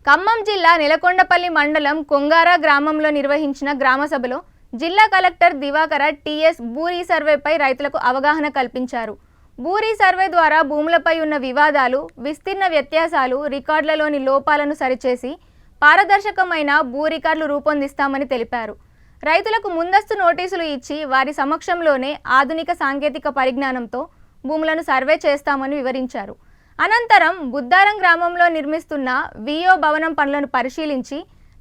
ఖమ్మం జిల్లా నెలకొండపల్లి మండలం కొంగార గ్రామంలో నిర్వహించిన గ్రామ సభలో జిల్లా కలెక్టర్ దివాకర టీఎస్ భూరీ సర్వేపై రైతులకు అవగాహన కల్పించారు. భూరీ సర్వే ద్వారా భూములపై ఉన్న వివాదాలు, విస్తీర్ణ వ్యత్యాసాలు, రికార్డులలోని లోపాలను సరిచేసి పారదర్శకమైన భూ రికార్డులు రూపొందిస్తామని తెలిపారు. రైతులకు ముందస్తు నోటీసులు ఇచ్చి వారి సమక్షంలోనే ఆధునిక సాంకేతిక పరిజ్ఞానంతో భూములను సర్వే చేస్తామని వివరించారు. అనంతరం బుద్దారం గ్రామంలో నిర్మిస్తున్న విఓ భవనం పనులను పరిశీలించి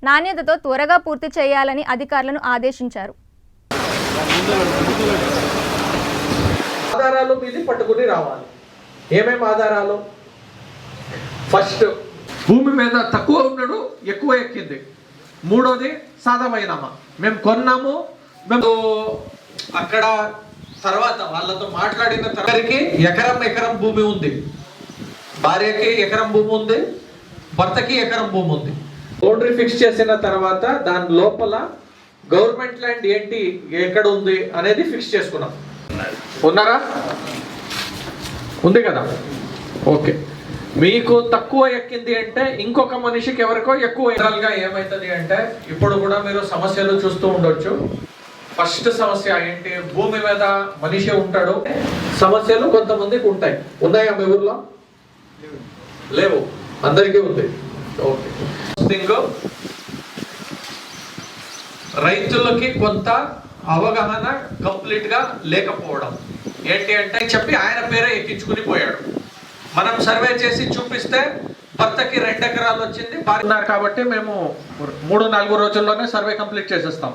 నాణ్యతతో త్వరగా పూర్తి చేయాలని అధికారులను ఆదేశించారు. ఆధారాలు మీది పట్టుకుని రావాలి. ఏమేమి ఆధారాలు? ఫస్ట్, భూమి మీద తక్కువ ఉన్నాడు, ఎక్కువ ఎక్కింది. మూడోది సాధామైనమా, మేము కొన్నాము, మేము అక్కడ తర్వాత వాళ్ళతో మాట్లాడిన తరగతికి ఎకరం భూమి ఉంది, భార్యకి ఎకరం భూమి ఉంది, భర్తకి ఎకరం భూమి ఉంది. బౌండరీ ఫిక్స్ చేసిన తర్వాత దాని లోపల గవర్నమెంట్ ల్యాండ్ ఏంటి, ఎక్కడ ఉంది అనేది ఫిక్స్ చేసుకున్నాం. ఉన్నారా? ఉంది కదా? ఓకే. మీకు తక్కువ ఎక్కింది అంటే ఇంకొక మనిషికి ఎవరికో ఎక్కువ. గా ఏమైతుంది అంటే ఇప్పుడు కూడా మీరు సమస్యలు చూస్తూ ఉండొచ్చు. ఫస్ట్ సమస్య ఏంటి? భూమి మీద మనిషి ఉంటాడు, సమస్యలు కొంతమందికి ఉంటాయి. ఉన్నాయా మీ ఊర్లో? లేవు, అందరికీ ఉంది. ఓకే. రైతులకి కొంత అవగాహన కంప్లీట్ గా లేకపోవడం. ఏంటి అంటే చెప్పి ఆయన పేరే ఎక్కించుకుని పోయాడు. మనం సర్వే చేసి చూపిస్తే భర్తకి 2 ఎకరాలు వచ్చింది, భార్య కాబట్టి మేము 3-4 రోజుల్లోనే సర్వే కంప్లీట్ చేసేస్తాం.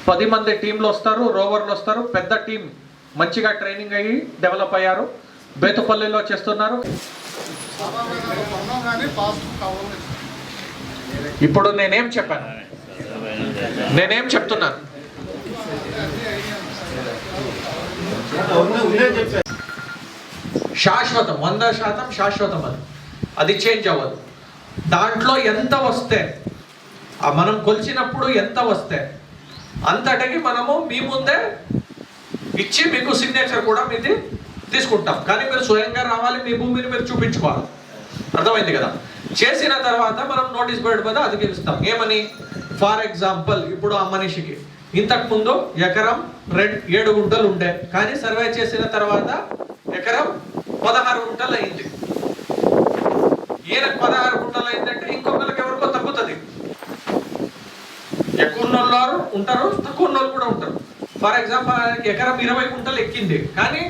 10 మంది టీంలు వస్తారు, రోవర్లు వస్తారు. పెద్ద టీం మంచిగా ట్రైనింగ్ అయ్యి డెవలప్ అయ్యారు. బేతుపల్లిలో చేస్తున్నారు. ఇప్పుడు నేనేం చెప్పాను, నేనేం చెప్తున్నాను? శాశ్వతం, 100% శాశ్వతం. అది చేంజ్ అవ్వదు. దాంట్లో ఎంత వస్తే, మనం కొలిచినప్పుడు ఎంత వస్తే అంతటికి మనము మీ ముందే ఇచ్చి మీకు సిగ్నేచర్ కూడా మీది తీసుకుంటాం. కానీ మీరు స్వయంగా రావాలి, మీ భూమిని మీరు చూపించుకోవాలి. అర్థమైంది కదా? చేసిన తర్వాత మనం నోటీస్ బోర్డు మీద అతికిస్తాం. ఏమని? ఫర్ ఎగ్జాంపుల్, ఇప్పుడు ఆ మనిషికి ఇంతకు ముందు ఎకరం 7 గుంటలు ఉండే, కానీ సర్వే చేసిన తర్వాత ఎకరం 16 గుంటలు అయింది. ఈయనకు 16 గుంటలు అయిందంటే ఇంకొకరికి ఎవరికో తగ్గుతుంది. ఎక్కువ ఉన్నోళ్ళు ఉంటారు, తక్కువ ఉన్నోళ్ళు కూడా ఉంటారు. ఫర్ ఎగ్జాంపుల్, ఆయనకి ఎకరం 20 గుంటలు ఎక్కింది, కానీ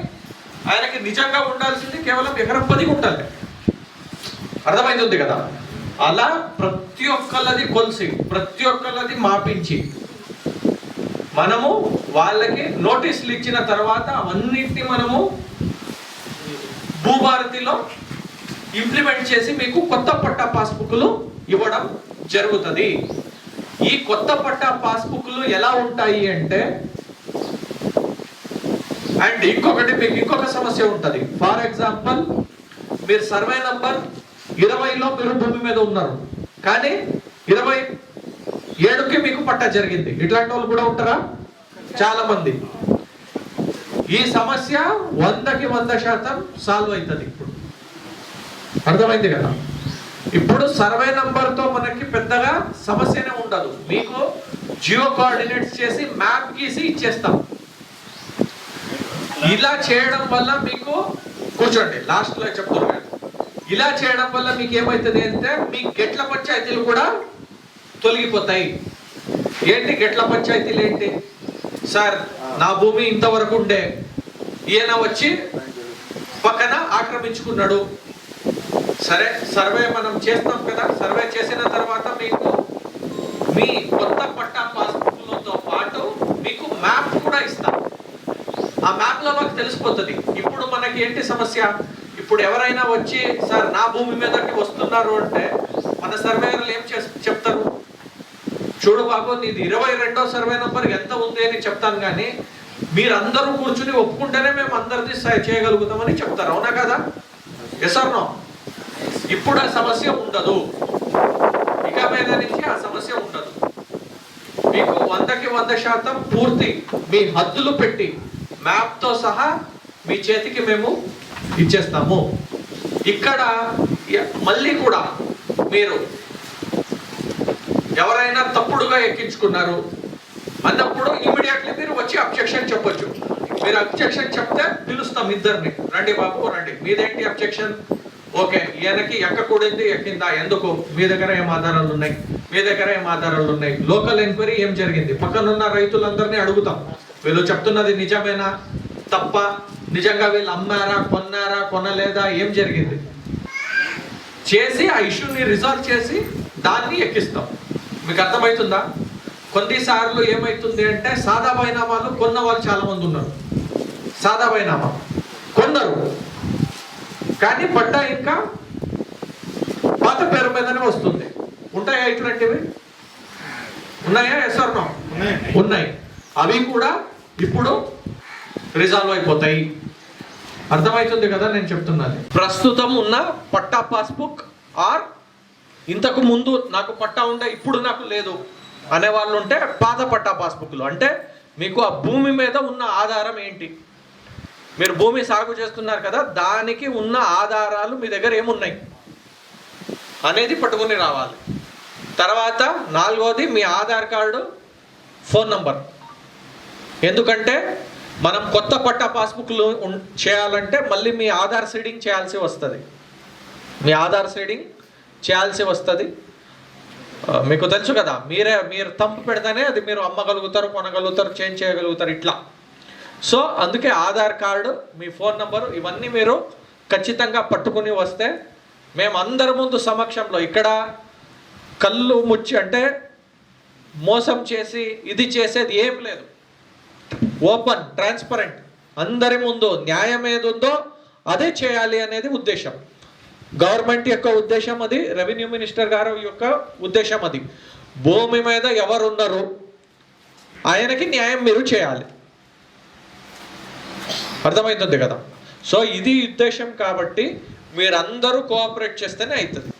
ఆయనకి నిజంగా ఉండాల్సింది కేవలం ఎకరం 10 గుంటలే. అర్థమైంది కదా? అలా ప్రతి ఒక్కళ్ళది కొలిసి, ప్రతి ఒక్కళ్ళది మాపించి మనము వాళ్ళకి నోటీసులు ఇచ్చిన తర్వాత అవన్నిటిని మనము భూభారతిలో ఇంప్లిమెంట్ చేసి మీకు కొత్త పట్టా పాస్బుక్లు ఇవ్వడం జరుగుతుంది. ఈ కొత్త పట్టా పాస్బుక్లు ఎలా ఉంటాయి అంటే, అండ్ ఇంకొకటి, మీకు ఇంకొక సమస్య ఉంటుంది. ఫర్ ఎగ్జాంపుల్, మీరు సర్వే నంబర్ 20లో మీరు భూమి మీద ఉన్నారు, కానీ 27కి మీకు పట్టా జరిగింది. ఇట్లాంటి వాళ్ళు కూడా ఉంటారా? చాలా మంది. ఈ సమస్య 100% సాల్వ్ అవుతుంది. ఇప్పుడు అర్థమైంది కదా? ఇప్పుడు సర్వే నంబర్తో మనకి పెద్దగా సమస్యనే ఉండదు. మీకు జియో కోఆర్డినేట్స్ చేసి మ్యాప్ గీసి ఇచ్చేస్తాం. ఇలా చేయడం వల్ల మీకు, కూర్చోండి లాస్ట్లో చెప్తున్నాను, ఇలా చేయడం వల్ల మీకు ఏమవుతుంది అంటే మీ గెట్ల పంచాయతీలు కూడా తొలగిపోతాయి. ఏంటి గెట్ల పంచాయతీలు ఏంటి? సార్, నా భూమి ఇంతవరకు ఉండే, ఈయన వచ్చి పక్కన ఆక్రమించుకున్నాడు. సరే, సర్వే మనం చేస్తాం కదా. సర్వే చేసిన తర్వాత మీకు మీ కొత్త పట్టా పాస్బుక్లతో పాటు మీకు మ్యాప్ కూడా ఇస్తాం. ఆ మ్యాప్లో మాకు తెలిసిపోతుంది. ఇప్పుడు మనకి ఏంటి సమస్య? ఇప్పుడు ఎవరైనా వచ్చి సార్ నా భూమి మీదకి వస్తున్నారు అంటే మన సర్వేయర్లు ఏం చెప్తారు? చూడు బాబు, నీది 22వ సర్వే నంబర్ ఎంత ఉంది అని చెప్తాను, కానీ మీరందరూ కూర్చుని ఒప్పుకుంటేనే మేము అందరిది చేయగలుగుతామని చెప్తారు. అవునా కదా? Yes or no? ఇప్పుడు ఆ సమస్య ఉండదు. ఇక మీద నుంచి ఆ సమస్య ఉండదు. మీకు 100% పూర్తి మీ హద్దులు పెట్టి మ్యాప్తో సహా మీ చేతికి మేము ఇచ్చేస్తాము. ఇక్కడ మళ్ళీ కూడా మీరు ఎవరైనా తప్పుడుగా ఎక్కించుకున్నారు అన్నప్పుడు ఇమీడియట్లీ మీరు వచ్చి అబ్జెక్షన్ చెప్పొచ్చు. మీరు అబ్జెక్షన్ చెప్తే పిలుస్తాం ఇద్దరిని, రండి బాబు రండి, మీదేంటి అబ్జెక్షన్? ఓకే, ఈయనకి ఎక్కకూడదు ఎక్కిందా, ఎందుకు, మీ దగ్గర ఏం ఆధారాలు ఉన్నాయి, మీ దగ్గర ఏం ఆధారాలు ఉన్నాయి, లోకల్ ఎంక్వైరీ ఏం జరిగింది, పక్కనున్న రైతులందరినీ అడుగుతాం, వీళ్ళు చెప్తున్నది నిజమేనా తప్ప, నిజంగా వీళ్ళు అమ్మారా కొన్నారా కొనలేదా, ఏం జరిగింది చేసి ఆ ఇష్యూని రిజాల్వ్ చేసి దాన్ని ఎక్కిస్తాం. మీకు అర్థమవుతుందా? కొన్నిసార్లు ఏమవుతుంది అంటే సాదా బైనామాలు కొన్న వాళ్ళు చాలా మంది ఉన్నారు, సాదా బైనామా కొన్నారు కానీ పట్టా ఇంకా పాత పేరు మీదనే వస్తుంది. ఉంటాయా ఇట్లాంటివి? ఉన్నాయా? Yes or no? ఉన్నాయి. అవి కూడా ఇప్పుడు రిజాల్వ్ అయిపోతాయి. అర్థమవుతుంది కదా నేను చెప్తున్నది? ప్రస్తుతం ఉన్న పట్టా పాస్బుక్ ఆర్ ఇంతకు ముందు నాకు పట్టా ఉండే ఇప్పుడు నాకు లేదు అనే వాళ్ళు ఉంటే పాత పట్టా పాస్బుక్లు, అంటే మీకు ఆ భూమి మీద ఉన్న ఆధారం ఏంటి, మీరు భూమి సాగు చేస్తున్నారు కదా దానికి ఉన్న ఆధారాలు మీ దగ్గర ఏమున్నాయి అనేది పట్టుకుని రావాలి. తర్వాత నాలుగోది మీ ఆధార్ కార్డు, ఫోన్ నంబర్. ఎందుకంటే మనం కొత్త పట్టా పాస్బుక్లు చేయాలంటే మళ్ళీ మీ ఆధార్ సీడింగ్ చేయాల్సి వస్తుంది, మీ ఆధార్ సీడింగ్ చేయాల్సి వస్తుంది. మీకు తెలుసు కదా, మీరు తంపు పెడితేనే అది మీరు అమ్మగలుగుతారు, కొనగలుగుతారు, చేంజ్ చేయగలుగుతారు ఇట్లా. సో అందుకే ఆధార్ కార్డు, మీ ఫోన్ నంబరు ఇవన్నీ మీరు ఖచ్చితంగా పట్టుకుని వస్తే మేము అందరి ముందు సమక్షంలో ఇక్కడ కళ్ళు ముచ్చి అంటే మోసం చేసి ఇది చేసేది ఏం లేదు, ఓపెన్ ట్రాన్స్పరెంట్ అందరి ముందు న్యాయం ఏది ఉందో అదే చేయాలి అనేది ఉద్దేశం. గవర్నమెంట్ యొక్క ఉద్దేశం అది, రెవెన్యూ మినిస్టర్ గారు యొక్క ఉద్దేశం అది. భూమి మీద ఎవరున్నారు ఆయనకి న్యాయం మీరు చేయాలి. అర్థమవుతుంది కదా? సో ఇది ఉద్దేశం కాబట్టి మీరందరూ కోఆపరేట్ చేస్తేనే అవుతుంది.